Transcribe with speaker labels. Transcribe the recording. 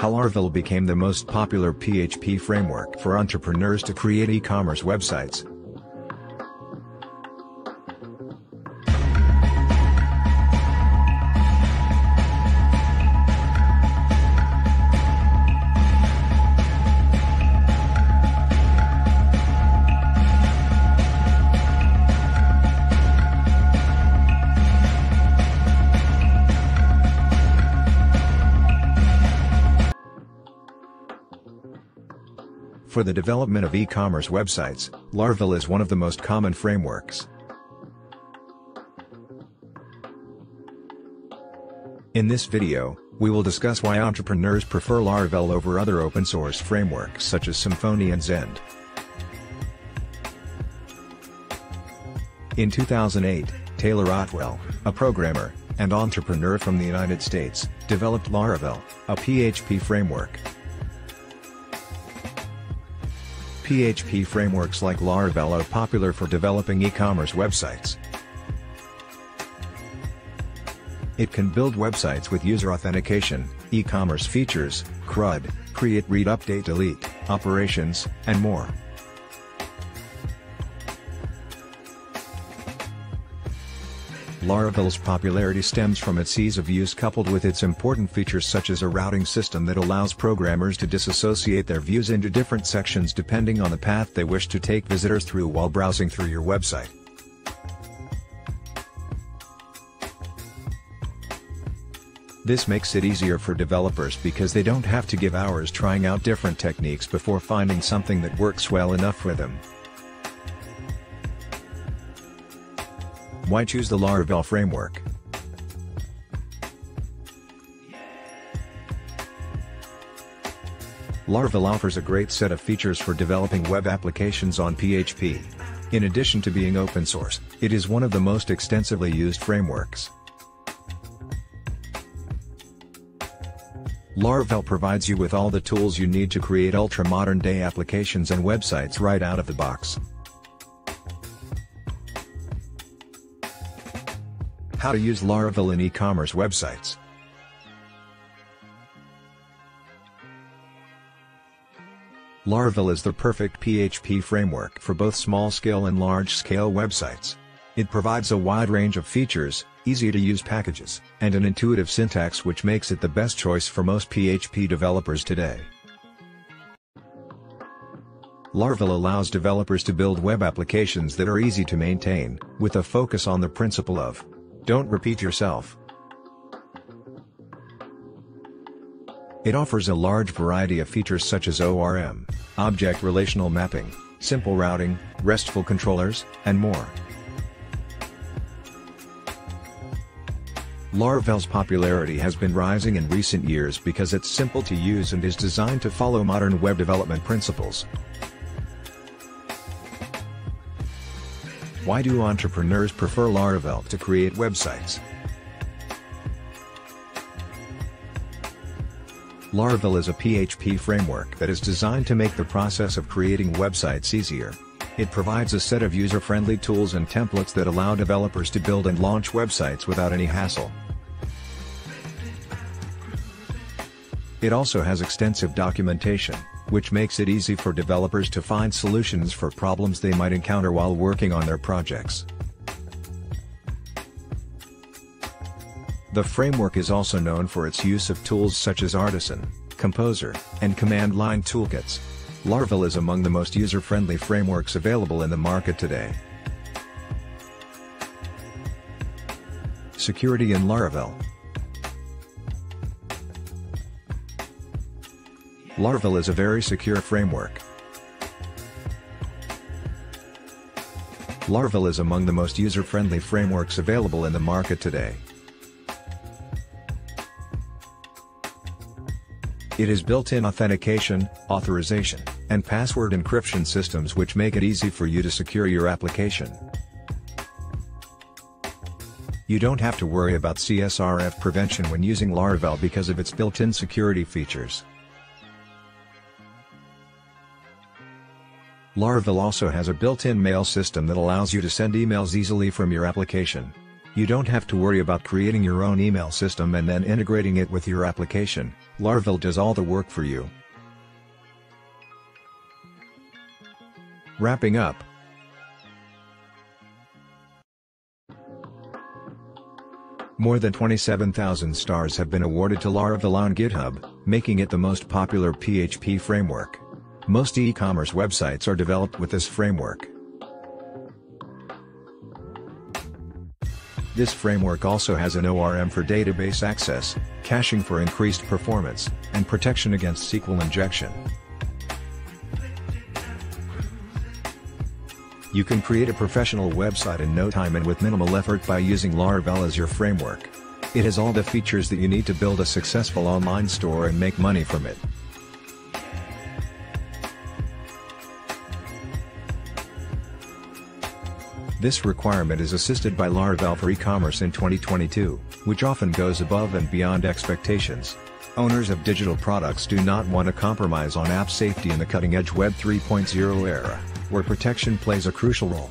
Speaker 1: How Laravel became the most popular PHP framework for entrepreneurs to create e-commerce websites. For the development of e-commerce websites, Laravel is one of the most common frameworks. In this video, we will discuss why entrepreneurs prefer Laravel over other open-source frameworks such as Symfony and Zend. In 2008, Taylor Otwell, a programmer and entrepreneur from the United States, developed Laravel, a PHP framework. PHP frameworks like Laravel are popular for developing e-commerce websites. It can build websites with user authentication, e-commerce features, CRUD, create, read, update, delete, operations, and more. Laravel's popularity stems from its ease of use coupled with its important features such as a routing system that allows programmers to disassociate their views into different sections depending on the path they wish to take visitors through while browsing through your website. This makes it easier for developers because they don't have to give hours trying out different techniques before finding something that works well enough for them. Why choose the Laravel framework? Laravel offers a great set of features for developing web applications on PHP. In addition to being open source, it is one of the most extensively used frameworks. Laravel provides you with all the tools you need to create ultra-modern-day applications and websites right out of the box. How to use Laravel in e-commerce websites. Laravel is the perfect PHP framework for both small-scale and large-scale websites. It provides a wide range of features, easy-to-use packages, and an intuitive syntax which makes it the best choice for most PHP developers today. Laravel allows developers to build web applications that are easy to maintain, with a focus on the principle of don't repeat yourself. It offers a large variety of features such as ORM, object relational mapping, simple routing, RESTful controllers, and more. Laravel's popularity has been rising in recent years because it's simple to use and is designed to follow modern web development principles. Why do entrepreneurs prefer Laravel to create websites? Laravel is a PHP framework that is designed to make the process of creating websites easier. It provides a set of user-friendly tools and templates that allow developers to build and launch websites without any hassle. It also has extensive documentation, which makes it easy for developers to find solutions for problems they might encounter while working on their projects. The framework is also known for its use of tools such as Artisan, Composer, and command line toolkits. Laravel is among the most user-friendly frameworks available in the market today. Security in Laravel. Laravel is a very secure framework. Laravel is among the most user-friendly frameworks available in the market today. It has built-in authentication, authorization, and password encryption systems which make it easy for you to secure your application. You don't have to worry about CSRF prevention when using Laravel because of its built-in security features. Laravel also has a built-in mail system that allows you to send emails easily from your application. You don't have to worry about creating your own email system and then integrating it with your application. Laravel does all the work for you. Wrapping up. More than 27,000 stars have been awarded to Laravel on GitHub, making it the most popular PHP framework. Most e-commerce websites are developed with this framework. This framework also has an ORM for database access, caching for increased performance, and protection against SQL injection. You can create a professional website in no time and with minimal effort by using Laravel as your framework. It has all the features that you need to build a successful online store and make money from it. This requirement is assisted by Laravel for e-commerce in 2022, which often goes above and beyond expectations. Owners of digital products do not want to compromise on app safety in the cutting-edge Web 3.0 era, where protection plays a crucial role.